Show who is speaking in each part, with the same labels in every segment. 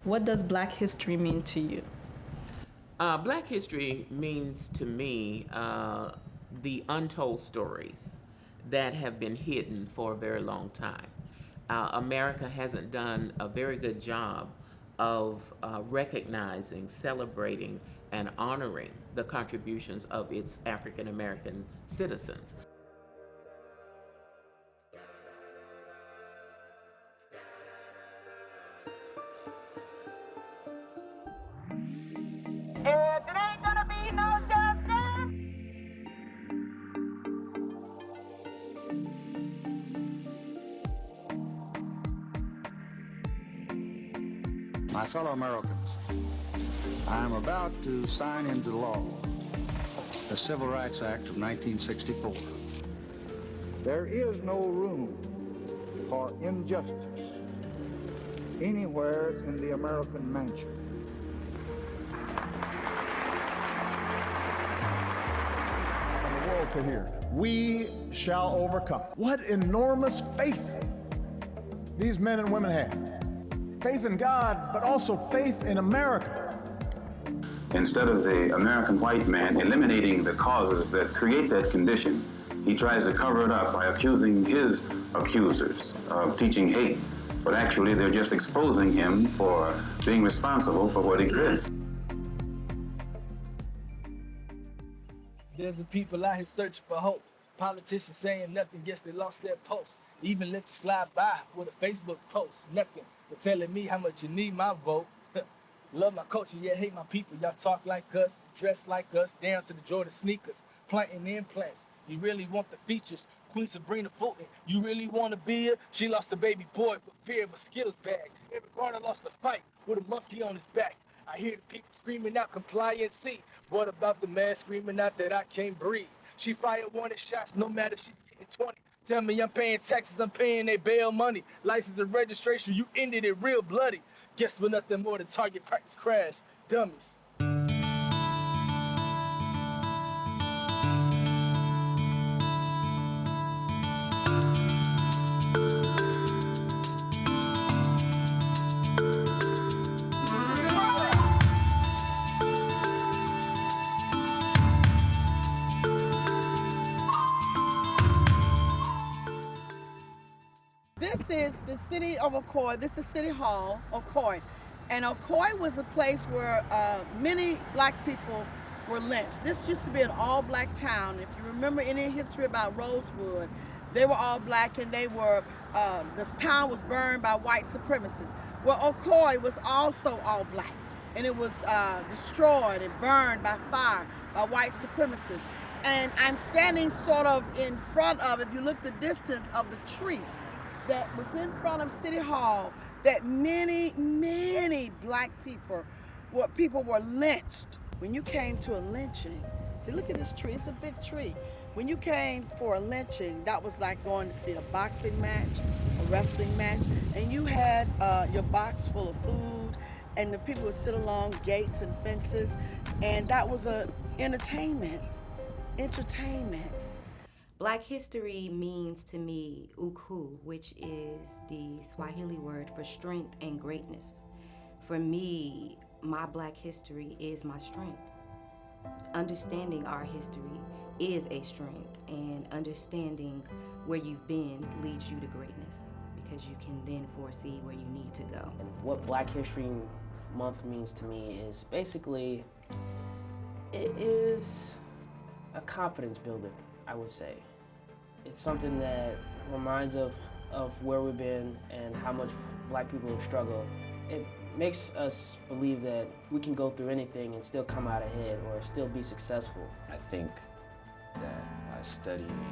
Speaker 1: What does Black history mean to you?
Speaker 2: Black history means to me the untold stories that have been hidden for a very long time. America hasn't done a very good job of recognizing, celebrating, and honoring the contributions of its African American citizens.
Speaker 3: If it ain't gonna be no justice.
Speaker 4: My fellow Americans, I am about to sign into law the Civil Rights Act of 1964. There is no room for injustice anywhere in the American mansion.
Speaker 5: The world to hear, we shall overcome. What enormous faith these men and women have. Faith in God, but also faith in America.
Speaker 6: Instead of the American white man eliminating the causes that create that condition, he tries to cover it up by accusing his accusers of teaching hate. But actually, they're just exposing him for being responsible for what exists.
Speaker 7: There's the people out here searching for hope. Politicians saying nothing, guess they lost their post. Even let you slide by with a Facebook post. Nothing but telling me how much you need my vote. Love my culture, yet hate my people. Y'all talk like us, dress like us, down to the Jordan sneakers, planting implants. You really want the features. Queen Sabrina Fulton, you really want to be her? She lost a baby boy for fear of a Skittles bag. Every Garner lost a fight with a monkey on his back. I hear the people screaming out compliancy. What about the man screaming out that I can't breathe? She fired warning shots no matter she's getting 20. Tell me I'm paying taxes, I'm paying their bail money. License and registration, you ended it real bloody. Guess we're nothing more than target practice crash. Dummies.
Speaker 8: This is the city of Ocoee. This is City Hall, Ocoee. And Ocoee was a place where many black people were lynched. This used to be an all-black town. If you remember any history about Rosewood, they were all black and they were, this town was burned by white supremacists. Well, Ocoee was also all black, and it was destroyed and burned by fire by white supremacists. And I'm standing sort of in front of, if you look the distance of the tree that was in front of City Hall, that many, many black people were lynched. When you came to a lynching, see, look at this tree, it's a big tree. When you came for a lynching, that was like going to see a boxing match, a wrestling match, and you had your box full of food, and the people would sit along gates and fences, and that was entertainment.
Speaker 9: Black history means to me uku, which is the Swahili word for strength and greatness. For me, my black history is my strength. Understanding our history is a strength, and understanding where you've been leads you to greatness because you can then foresee where you need to go.
Speaker 10: What Black History Month means to me is basically, it is a confidence builder, I would say. It's something that reminds of where we've been and how much black people have struggled. It makes us believe that we can go through anything and still come out ahead or still be successful.
Speaker 11: I think that by studying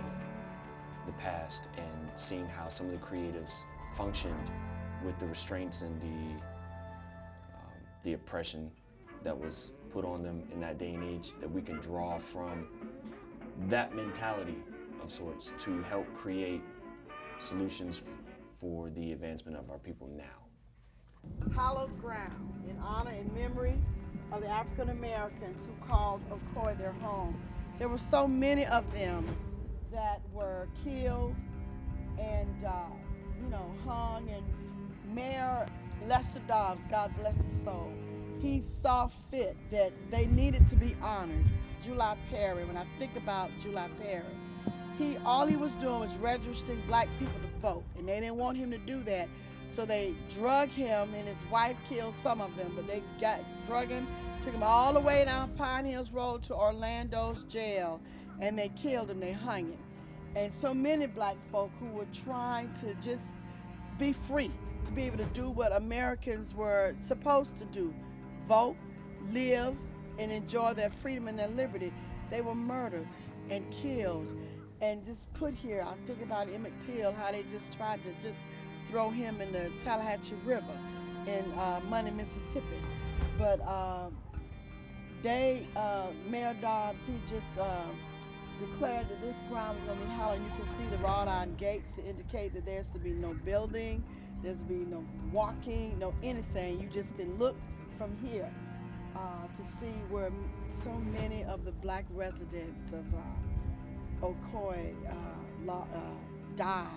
Speaker 11: the past and seeing how some of the creatives functioned with the restraints and the oppression that was put on them in that day and age, that we can draw from that mentality of sorts to help create solutions for the advancement of our people now.
Speaker 8: Hallowed ground in honor and memory of the African Americans who called Ocoee their home. There were so many of them that were killed and hung, and Mayor Lester Dobbs, God bless his soul, he saw fit that they needed to be honored. July Perry, when I think about July Perry, all he was doing was registering black people to vote, and they didn't want him to do that. So they drug him, and his wife killed some of them, but they drug him, took him all the way down Pine Hills Road to Orlando's jail, and they killed him, they hung him. And so many black folk who were trying to just be free, to be able to do what Americans were supposed to do, vote, live, and enjoy their freedom and their liberty, they were murdered and killed and just put here. I think about Emmett Till, how they just tried to just throw him in the Tallahatchie River in Money, Mississippi. But Mayor Dobbs, he just declared that this ground was going to be hallowed. You can see the wrought iron gates to indicate that there's to be no building, there's to be no walking, no anything. You just can look from here to see where so many of the black residents of Ocoee died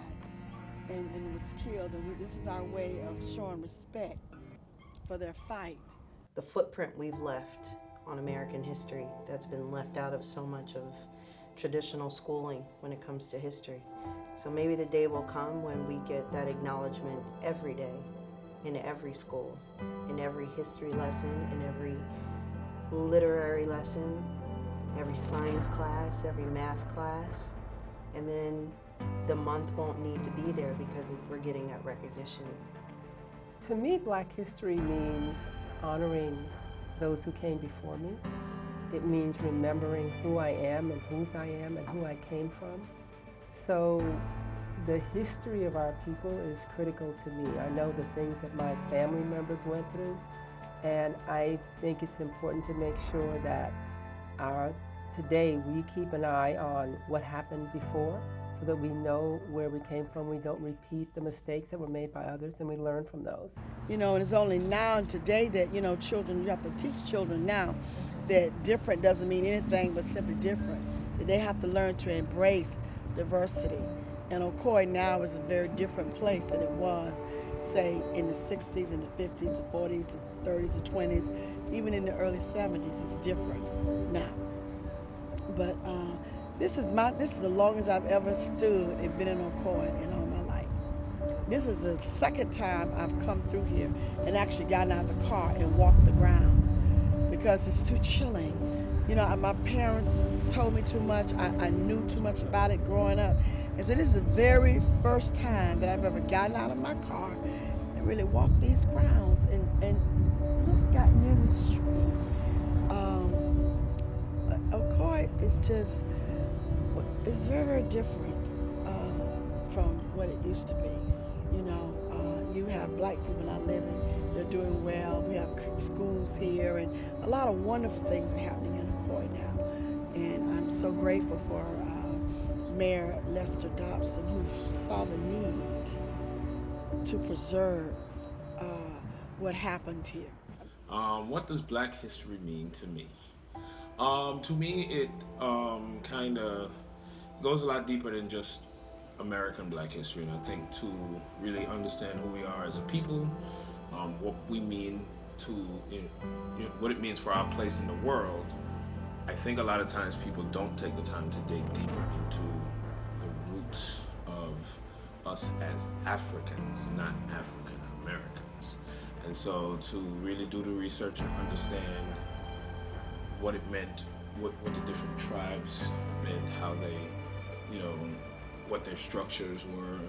Speaker 8: and was killed. And this is our way of showing respect for their fight.
Speaker 12: The footprint we've left on American history that's been left out of so much of traditional schooling when it comes to history. So maybe the day will come when we get that acknowledgement every day, in every school, in every history lesson, in every literary lesson, every science class, every math class, and then the month won't need to be there because we're getting that recognition.
Speaker 13: To me, Black history means honoring those who came before me. It means remembering who I am and whose I am and who I came from. So the history of our people is critical to me. I know the things that my family members went through, and I think it's important to make sure that today we keep an eye on what happened before so that we know where we came from. We don't repeat the mistakes that were made by others, and we learn from those.
Speaker 8: You know, and it's only now and today that, you know, children, you have to teach children now that different doesn't mean anything but simply different. That they have to learn to embrace diversity. And Ocoee now is a very different place than it was, say, in the 60s and the 50s, the 40s, the 30s, the 20s, even in the early 70s. It's different now. But this is the longest I've ever stood and been in Ocoee in all my life. This is the second time I've come through here and actually gotten out of the car and walked the grounds because it's too chilling. You know, my parents told me too much. I knew too much about it growing up. And so this is the very first time that I've ever gotten out of my car and really walked these grounds and got near the street. Ocoee is just, it's very, very different from what it used to be. You know, you have black people now living, they're doing well. We have schools here and a lot of wonderful things are happening in Ocoee now. And I'm so grateful for Mayor Lester Dobson, who saw the need to preserve what happened here.
Speaker 14: What does Black history mean to me? To me, it kind of goes a lot deeper than just American Black history, and I think to really understand who we are as a people, what we mean to, what it means for our place in the world, I think a lot of times people don't take the time to dig deeper into the roots of us as Africans, not African Americans. And so to really do the research and understand what it meant, what the different tribes meant, how they, what their structures were,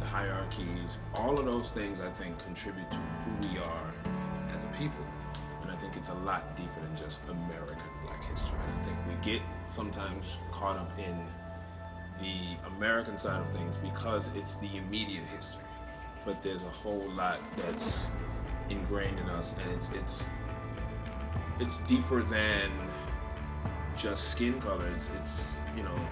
Speaker 14: the hierarchies, all of those things I think contribute to who we are as a people. And I think it's a lot deeper than just American Black history. And I think we get sometimes caught up in the American side of things because it's the immediate history. But there's a whole lot that's ingrained in us, and it's deeper than just skin color. It's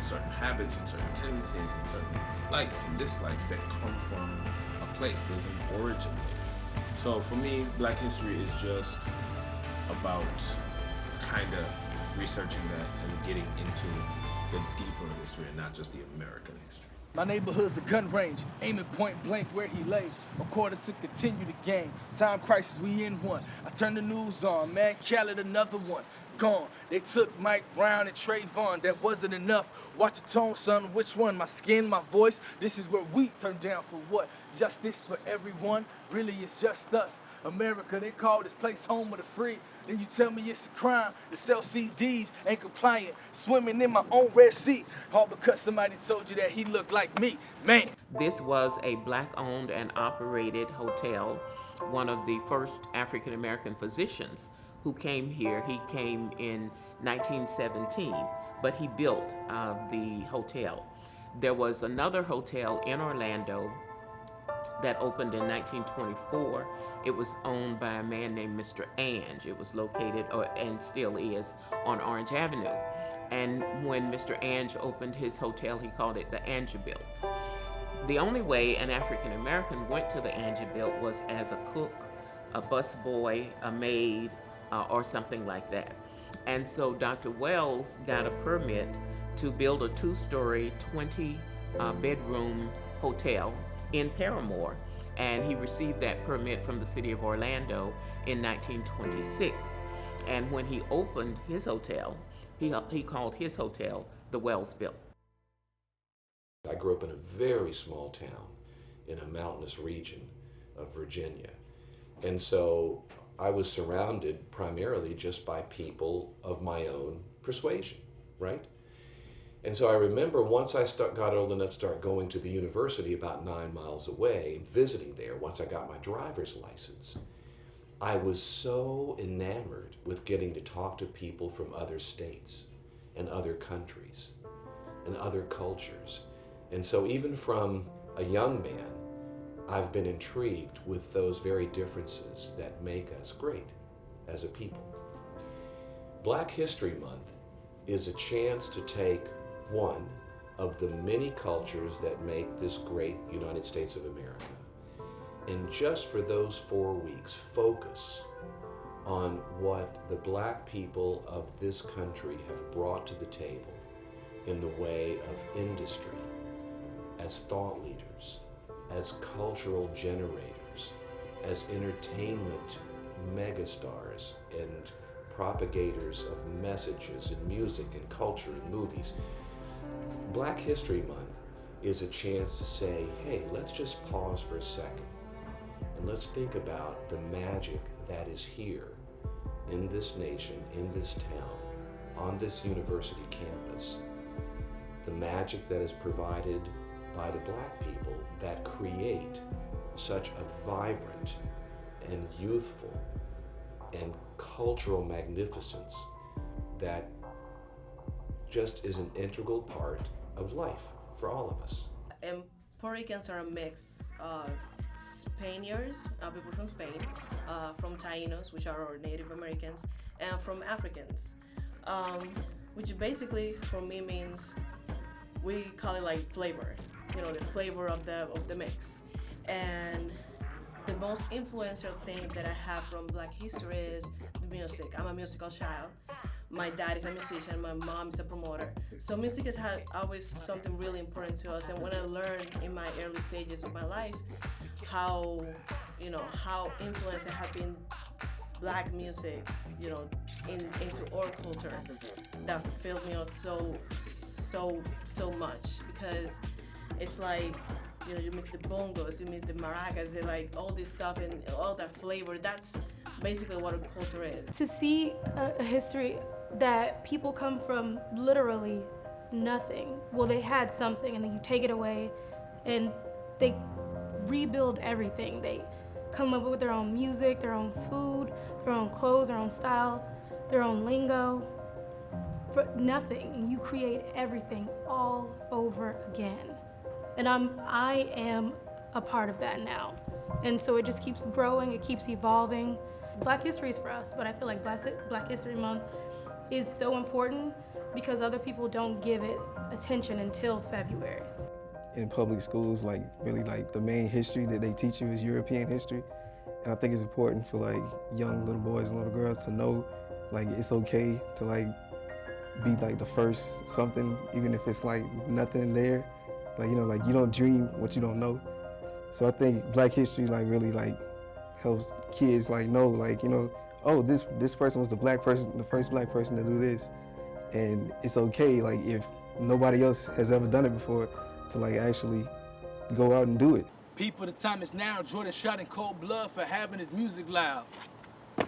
Speaker 14: certain habits and certain tendencies and certain likes and dislikes that come from a place. There's an origin there. So for me, Black history is just about kind of researching that and getting into the deeper history and not just the American history.
Speaker 7: My neighborhood's a gun range, aiming point blank where he lay. A quarter to continue the game. Time crisis, we in one. I turn the news on, man, Khaled, another one. Gone. They took Mike Brown and Trayvon. That wasn't enough. Watch your tone, son. Which one? My skin, my voice. This is where we turn down for what? Justice for everyone. Really, it's just us. America, they call this place home of the free. Then you tell me it's a crime to sell CDs, ain't compliant, swimming in my own Red Sea, all because somebody told you that he looked like me, man.
Speaker 2: This was a Black-owned and operated hotel, one of the first African-American physicians who came here. He came in 1917, but he built the hotel. There was another hotel in Orlando that opened in 1924. It was owned by a man named Mr. Ange. It was located, and still is, on Orange Avenue. And when Mr. Ange opened his hotel, he called it the Angebilt. The only way an African American went to the Angebilt was as a cook, a busboy, a maid, or something like that. And so Dr. Wells got a permit to build a 2-story, 20-bedroom hotel in Paramore, and he received that permit from the city of Orlando in 1926. And when he opened his hotel, he called his hotel the Wellsbilt.
Speaker 15: I grew up in a very small town in a mountainous region of Virginia, and so I was surrounded primarily just by people of my own persuasion, right? And so I remember once I got old enough to start going to the university about 9 miles away, visiting there, once I got my driver's license, I was so enamored with getting to talk to people from other states and other countries and other cultures. And so even from a young man, I've been intrigued with those very differences that make us great as a people. Black History Month is a chance to take one of the many cultures that make this great United States of America, and just for those 4 weeks, focus on what the Black people of this country have brought to the table in the way of industry, as thought leaders, as cultural generators, as entertainment megastars and propagators of messages in music and culture and movies. Black History Month is a chance to say, hey, let's just pause for a second and let's think about the magic that is here in this nation, in this town, on this university campus. The magic that is provided by the Black people that create such a vibrant and youthful and cultural magnificence that just is an integral part of life for all of us.
Speaker 16: And Puerto Ricans are a mix of Spaniards, people from Spain, from Tainos, which are our Native Americans, and from Africans, which basically for me means, we call it like flavor, the flavor of the mix. And the most influential thing that I have from Black history is the music. I'm a musical child. My dad is a musician, my mom is a promoter. So music has had always something really important to us. And when I learned in my early stages of my life how influenced I have been Black music, into our culture, that filled me up so much, because it's like, you mix the bongos, you mix the maracas, they're like all this stuff and all that flavor. That's basically what a culture is.
Speaker 17: To see a history that people come from literally nothing. Well, they had something and then you take it away and they rebuild everything. They come up with their own music, their own food, their own clothes, their own style, their own lingo. For nothing, and you create everything all over again. And I am a part of that now. And so it just keeps growing, it keeps evolving. Black history is for us, but I feel like Black History Month is so important because other people don't give it attention until February.
Speaker 18: In public schools, really the main history that they teach you is European history. And I think it's important for young little boys and little girls to know it's okay to be the first something, even if it's nothing there. Like, you know, like you don't dream what you don't know. So I think Black history like really like helps kids like know, like, you know, oh, this person was the first black person to do this. And it's okay, like, if nobody else has ever done it before, to like actually go out and do it.
Speaker 7: People, the time is now. Jordan shot in cold blood for having his music loud,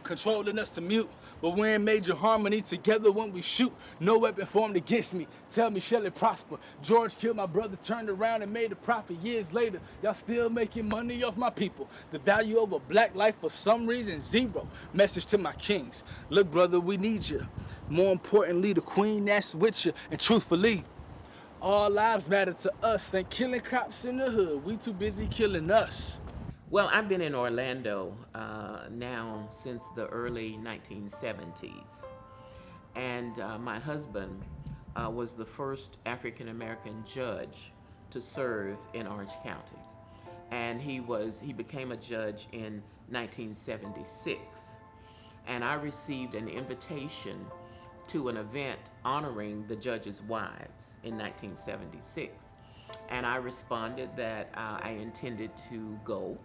Speaker 7: controlling us to mute. But we're in major harmony together when we shoot. No weapon formed against me. Tell me, shall it prosper? George killed my brother, turned around and made a profit. Years later, y'all still making money off my people. The value of a black life for some reason, zero. Message to my kings. Look, brother, we need you. More importantly, the queen that's with you. And truthfully, all lives matter to us. Ain't killing cops in the hood. We too busy killing us.
Speaker 2: Well, I've been in Orlando now since the early 1970s. And my husband was the first African-American judge to serve in Orange County. And he became a judge in 1976. And I received an invitation to an event honoring the judges' wives in 1976. And I responded that I intended to go,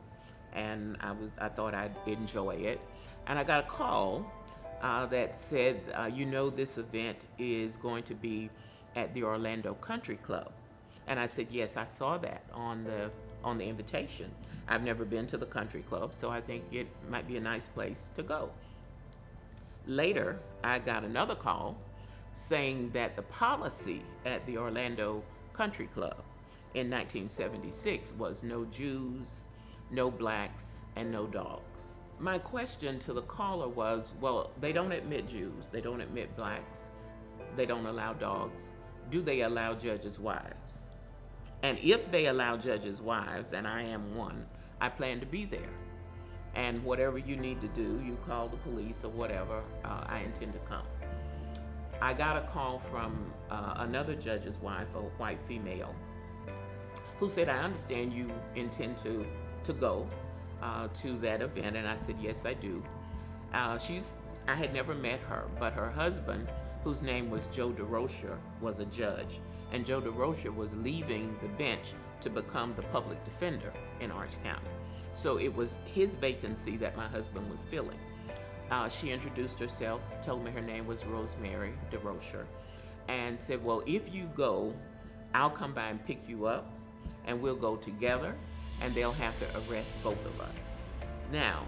Speaker 2: and I thought I'd enjoy it. And I got a call that said, you know, this event is going to be at the Orlando Country Club. And I said, yes, I saw that on the invitation. I've never been to the country club, so I think it might be a nice place to go. Later, I got another call saying that the policy at the Orlando Country Club in 1976 was no Jews, no blacks, and no dogs. My question to the caller was, well, they don't admit Jews, they don't admit blacks, they don't allow dogs. Do they allow judges' wives? And if they allow judges' wives, and I am one, I plan to be there. And whatever you need to do, you call the police or whatever, I intend to come. I got a call from another judge's wife, a white female, who said, I understand you intend to go to that event. And I said, yes, I do. I had never met her, but her husband, whose name was Joe DeRocher, was a judge. And Joe DeRocher was leaving the bench to become the public defender in Orange County. So it was his vacancy that my husband was filling. She introduced herself, told me her name was Rosemary DeRocher, and said, well, if you go, I'll come by and pick you up, and we'll go together, and they'll have to arrest both of us. Now,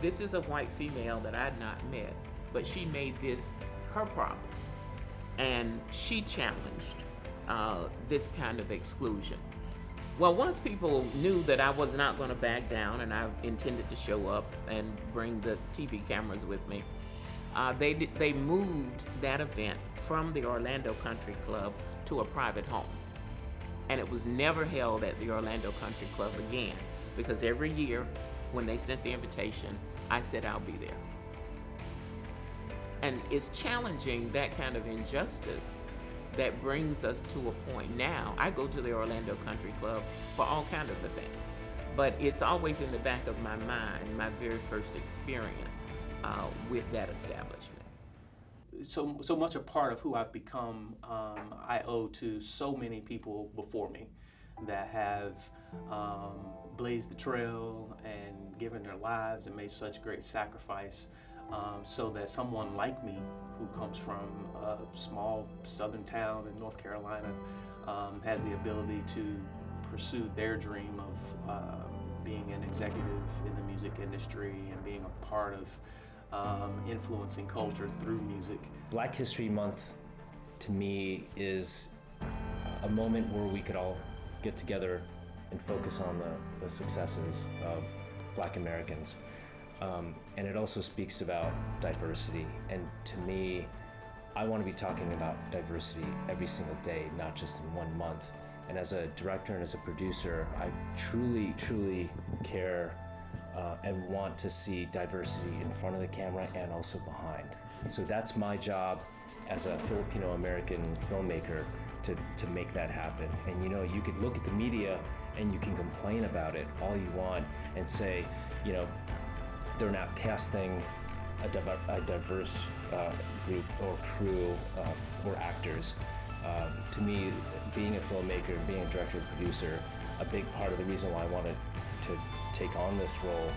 Speaker 2: this is a white female that I'd not met, but she made this her problem, and she challenged this kind of exclusion. Well, once people knew that I was not going to back down and I intended to show up and bring the TV cameras with me, they moved that event from the Orlando Country Club to a private home. And it was never held at the Orlando Country Club again, because every year when they sent the invitation, I said I'll be there. And it's challenging that kind of injustice that brings us to a point now. I go to the Orlando Country Club for all kinds of events, but it's always in the back of my mind, my very first experience with that establishment.
Speaker 10: So much a part of who I've become, I owe to so many people before me that have blazed the trail and given their lives and made such great sacrifice. So that someone like me, who comes from a small southern town in North Carolina, has the ability to pursue their dream of being an executive in the music industry and being a part of influencing culture through music.
Speaker 19: Black History Month, to me, is a moment where we could all get together and focus on the successes of Black Americans. And it also speaks about diversity. And to me, I want to be talking about diversity every single day, not just in 1 month. And as a director and as a producer, I truly, truly care and want to see diversity in front of the camera and also behind. So that's my job as a Filipino-American filmmaker to make that happen. And you know, you could look at the media and you can complain about it all you want and say, you know, they're not casting a diverse group or crew or actors. To me, being a filmmaker, being a director and producer, a big part of the reason why I wanted to take on this role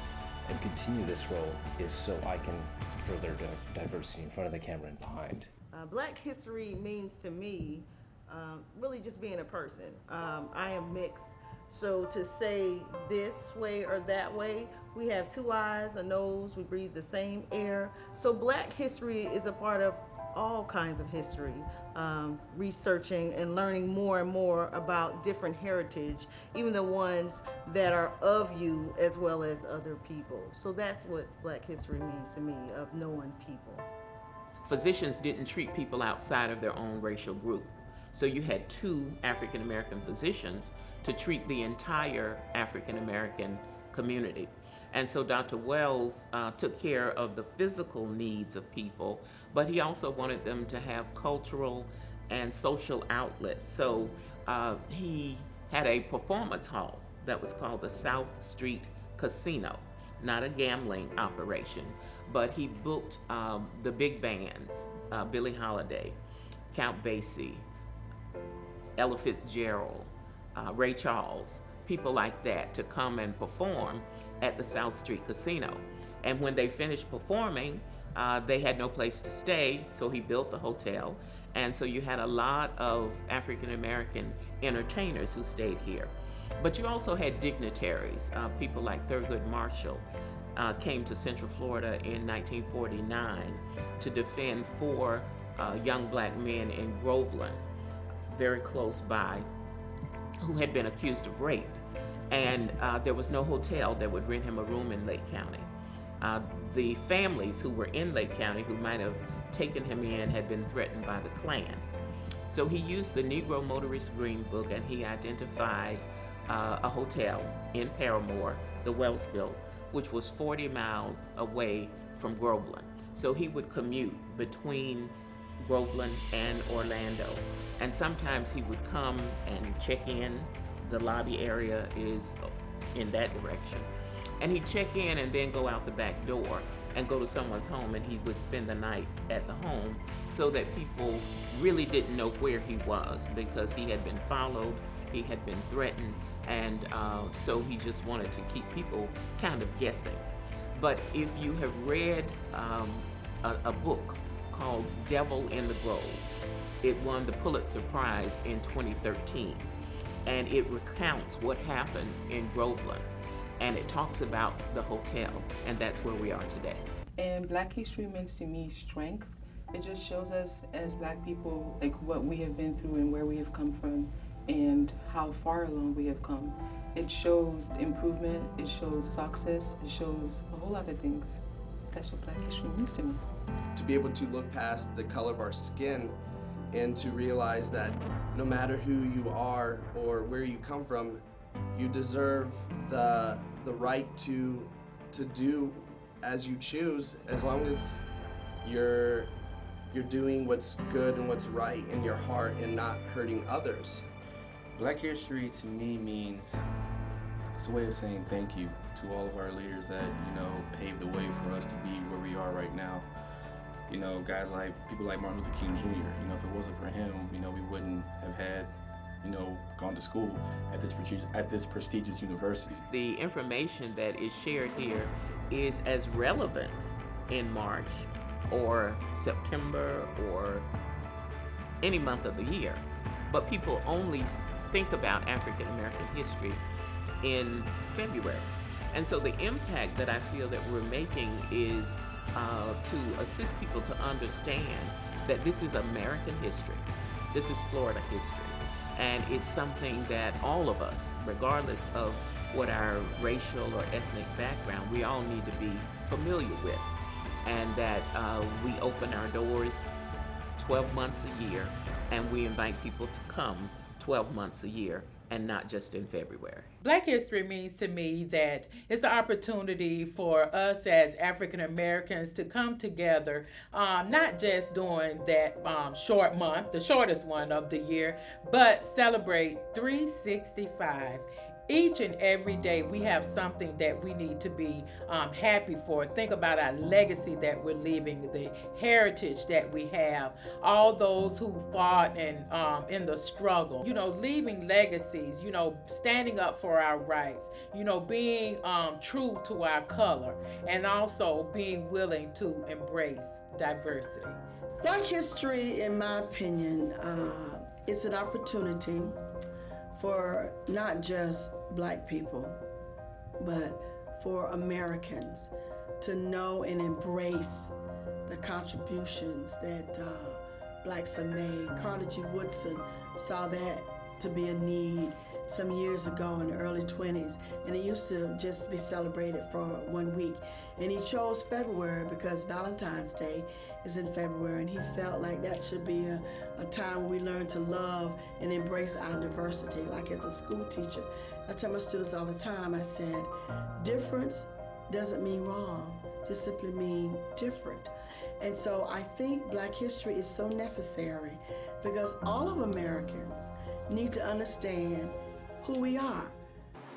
Speaker 19: and continue this role is so I can further diversity in front of the camera and behind.
Speaker 20: Black history means to me really just being a person. I am mixed, so to say this way or that way, we have two eyes, a nose, we breathe the same air. So Black history is a part of all kinds of history, researching and learning more and more about different heritage, even the ones that are of you as well as other people. So that's what Black history means to me, of knowing people.
Speaker 2: Physicians didn't treat people outside of their own racial group. So you had two African American physicians to treat the entire African American community. And so Dr. Wells took care of the physical needs of people, but he also wanted them to have cultural and social outlets. So he had a performance hall that was called the South Street Casino, not a gambling operation, but he booked the big bands, Billie Holiday, Count Basie, Ella Fitzgerald, Ray Charles, people like that to come and perform at the South Street Casino. And when they finished performing, they had no place to stay, so he built the hotel. And so you had a lot of African American entertainers who stayed here. But you also had dignitaries, people like Thurgood Marshall came to Central Florida in 1949 to defend 4 young Black men in Groveland, very close by, who had been accused of rape. And there was no hotel that would rent him a room in Lake County. The families who were in Lake County who might have taken him in had been threatened by the Klan. So he used the Negro Motorist Green Book and he identified a hotel in Paramore, the Wells built, which was 40 miles away from Groveland. So he would commute between Groveland and Orlando. And sometimes he would come and check in. The lobby area is in that direction. And he'd check in and then go out the back door and go to someone's home, and he would spend the night at the home so that people really didn't know where he was because he had been followed, he had been threatened, and so he just wanted to keep people kind of guessing. But if you have read a book called Devil in the Grove, it won the Pulitzer Prize in 2013. And it recounts what happened in Groveland, and it talks about the hotel, and that's where we are today.
Speaker 21: And Black history means to me strength. It just shows us as Black people like what we have been through and where we have come from and how far along we have come. It shows improvement, it shows success, it shows a whole lot of things. That's what Black history means to me.
Speaker 22: To be able to look past the color of our skin and to realize that no matter who you are or where you come from, you deserve the right to do as you choose, as long as you're doing what's good and what's right in your heart and not hurting others.
Speaker 23: Black history to me means it's a way of saying thank you to all of our leaders that, paved the way for us to be where we are right now. Guys like people like Martin Luther King Jr. If it wasn't for him, we wouldn't have had, gone to school at this prestigious university.
Speaker 2: The information that is shared here is as relevant in March or September or any month of the year. But people only think about African American history in February. And so the impact that I feel that we're making is to assist people to understand that this is American history. This is Florida history. And it's something that all of us, regardless of what our racial or ethnic background, we all need to be familiar with. And that we open our doors 12 months a year, and we invite people to come 12 months a year, and not just in February.
Speaker 24: Black history means to me that it's an opportunity for us as African Americans to come together, not just during that short month, the shortest one of the year, but celebrate 365 each and every day we have something that we need to be happy for. Think about our legacy that we're leaving, the heritage that we have, all those who fought and in the struggle, leaving legacies, standing up for our rights, being true to our color, and also being willing to embrace diversity.
Speaker 8: Black history, in my opinion, is an opportunity for not just Black people, but for Americans to know and embrace the contributions that Blacks have made. Carter G. Woodson saw that to be a need some years ago in the early 20s, and it used to just be celebrated for 1 week. And he chose February because Valentine's Day is in February, and he felt like that should be a time when we learn to love and embrace our diversity. Like as a school teacher, I tell my students all the time, I said, difference doesn't mean wrong, just simply mean different. And so I think Black history is so necessary because all of Americans need to understand who we are.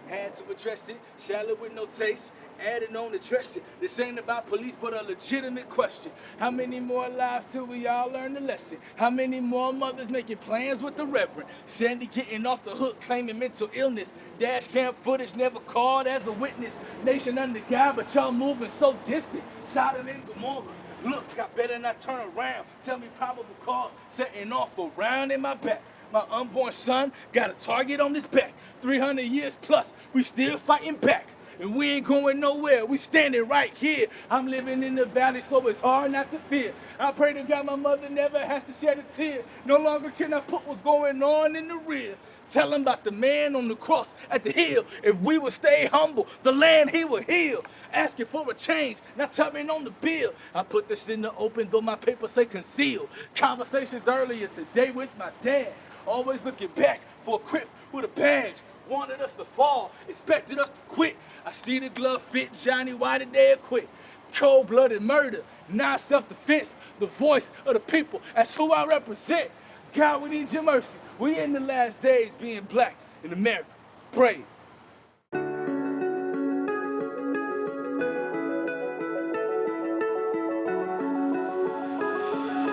Speaker 7: Had to address it, shallow with no taste, adding on to dress it. This ain't about police, but a legitimate question. How many more lives till we all learn the lesson? How many more mothers making plans with the reverend? Sandy getting off the hook, claiming mental illness. Dash cam footage never called as a witness. Nation under God, but y'all moving so distant. Sodom and Gomorrah. Look, I better not turn around. Tell me probable cause, setting off a round in my back. My unborn son got a target on his back. 300 years plus, we still fighting back. And we ain't going nowhere, we standing right here. I'm living in the valley, so it's hard not to fear. I pray to God my mother never has to shed a tear. No longer can I put what's going on in the rear. Tell him about the man on the cross at the hill. If we would stay humble, the land he will heal. Asking for a change, not tugging on the bill. I put this in the open, though my papers say concealed. Conversations earlier today with my dad. Always looking back for a crip with a badge. Wanted us to fall, expected us to quit. I see the glove fit Johnny, why did they quit? Cold-blooded murder, not self-defense. The voice of the people, that's who I represent. God, we need your mercy. We in the last days being Black in America. Let's pray.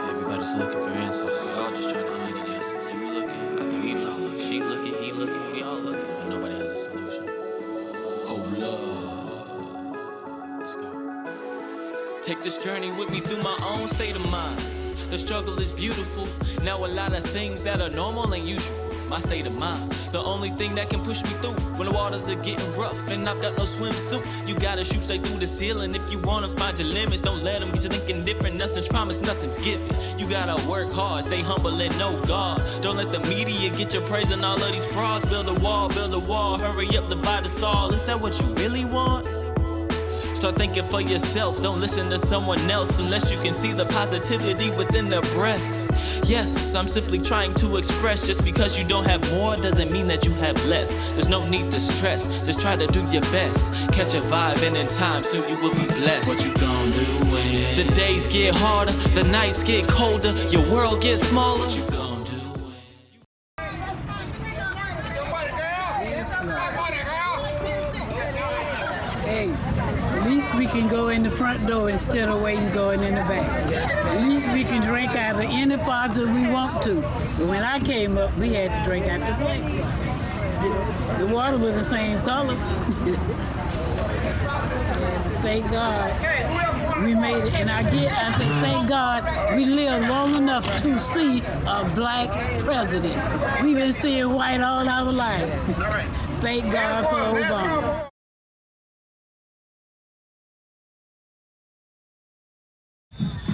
Speaker 1: Everybody's looking for answers. We all just trying to find the answers. You looking, I think he looking, she looking, he looking, we all looking, but nobody has a solution. Hold up. Let's go. Take this journey with me through my own state of mind. The struggle is beautiful. Now a lot of things that are normal and usual. My state of mind, the only thing that can push me through when the waters are getting rough and I've got no swimsuit. You gotta shoot straight through the ceiling if you wanna find your limits. Don't let them get you thinking different. Nothing's promised, nothing's given. You gotta work hard, stay humble and know God. Don't let the media get you praising all of these frauds. Build a wall, hurry up, divide us all. Is that what you really want? Start thinking for yourself, don't listen to someone else unless you can see the positivity within their breath. Yes, I'm simply trying to express. Just because you don't have more doesn't mean that you have less. There's no need to stress, just try to do your best. Catch a vibe and in time soon you will be blessed. What you gonna do when the days get harder, the nights get colder, your world gets smaller? What you gonna do when
Speaker 3: Hey, at least we can go in the front door instead of waiting going in the back. At least we can drink out of any faucet we want to. But when I came up, we had to drink out the black faucet. You know, the water was the same color. Thank God we made it. And I said, thank God we lived long enough to see a Black president. We've been seeing white all our life. Thank God for Obama.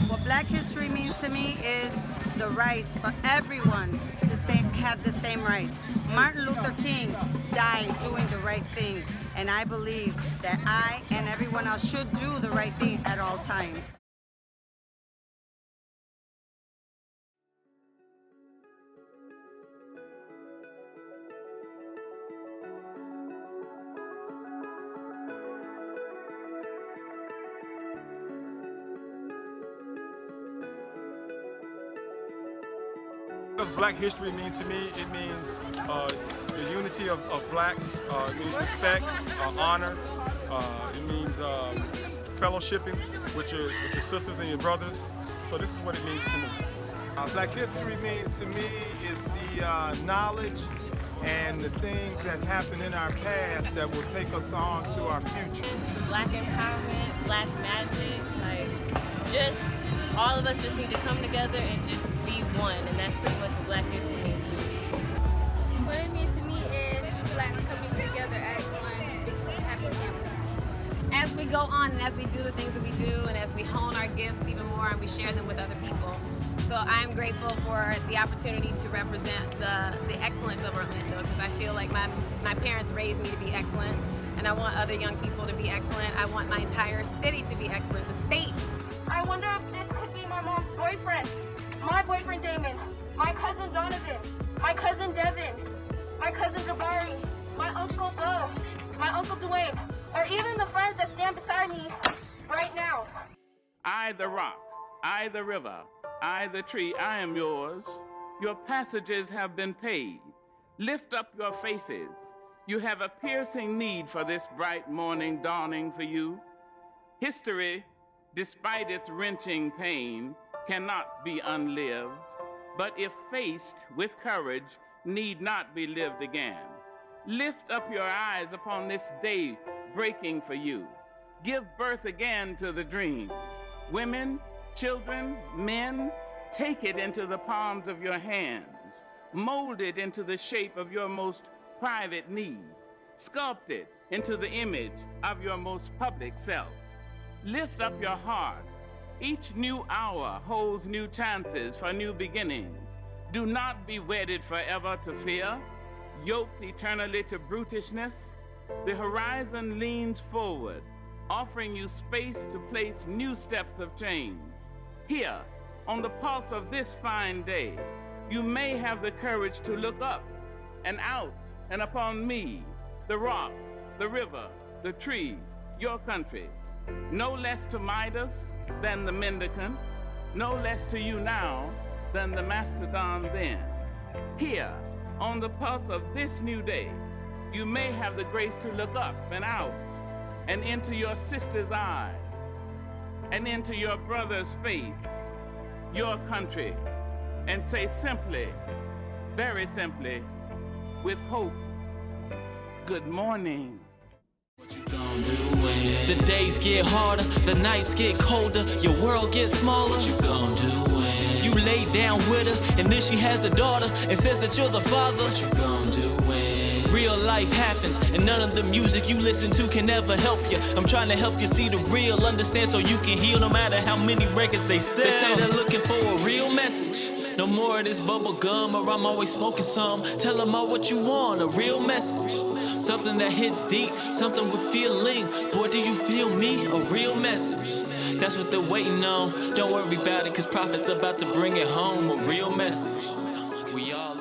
Speaker 4: What Black history means to me is the rights for everyone to have the same rights. Martin Luther King died doing the right thing, and I believe that I and everyone else should do the right thing at all times.
Speaker 5: What does Black history mean to me? It means the unity of blacks. It means respect, honor. It means fellowshipping with your sisters and your brothers. So this is what it means to me.
Speaker 6: Black history means to me is the knowledge and the things that happen in our past that will take us on to our future.
Speaker 9: Black empowerment, black magic, like just all of us just need to come together and just be one, and that's pretty much what Black history means to me.
Speaker 11: What it means to me is blacks coming together as one big happy family.
Speaker 25: As we go on and as we do the things that we do and as we hone our gifts even more and we share them with other people. So I'm grateful for the opportunity to represent the excellence of Orlando, because I feel like my parents raised me to be excellent, and I want other young people to be excellent. I want my entire city to be excellent, the state.
Speaker 11: I wonder if this could be my mom's boyfriend, my boyfriend Damon, my cousin Donovan, my cousin Devin, my cousin Jabari, my uncle Bo, my uncle Dwayne, or even the friends that stand beside me right now.
Speaker 26: I the rock, I the river, I the tree, I am yours. Your passages have been paid. Lift up your faces. You have a piercing need for this bright morning dawning for you. History, despite its wrenching pain, cannot be unlived, but if faced with courage, need not be lived again. Lift up your eyes upon this day breaking for you. Give birth again to the dream. Women, children, men, take it into the palms of your hands. Mold it into the shape of your most private need. Sculpt it into the image of your most public self. Lift up your heart. Each new hour holds new chances for new beginnings. Do not be wedded forever to fear, yoked eternally to brutishness. The horizon leans forward, offering you space to place new steps of change. Here, on the pulse of this fine day, you may have the courage to look up and out and upon me, the rock, the river, the tree, your country. No less to Midas than the mendicant, no less to you now than the mastodon then. Here, on the pulse of this new day, you may have the grace to look up and out and into your sister's eyes and into your brother's face, your country, and say simply, very simply, with hope, good morning.
Speaker 1: The days get harder, the nights get colder, your world gets smaller. What you gonna do when you lay down with her, and then she has a daughter and says that you're the father? What you gonna do when real life happens, and none of the music you listen to can ever help you? I'm trying to help you see the real, understand so you can heal no matter how many records they sell. They say they're looking for a real message. No more of this bubble gum, or I'm always smoking some. Tell them all what you want, a real message. Something that hits deep, something with feeling. Boy, do you feel me? A real message. That's what they're waiting on. Don't worry about it, cause Prophet's about to bring it home. A real message. We all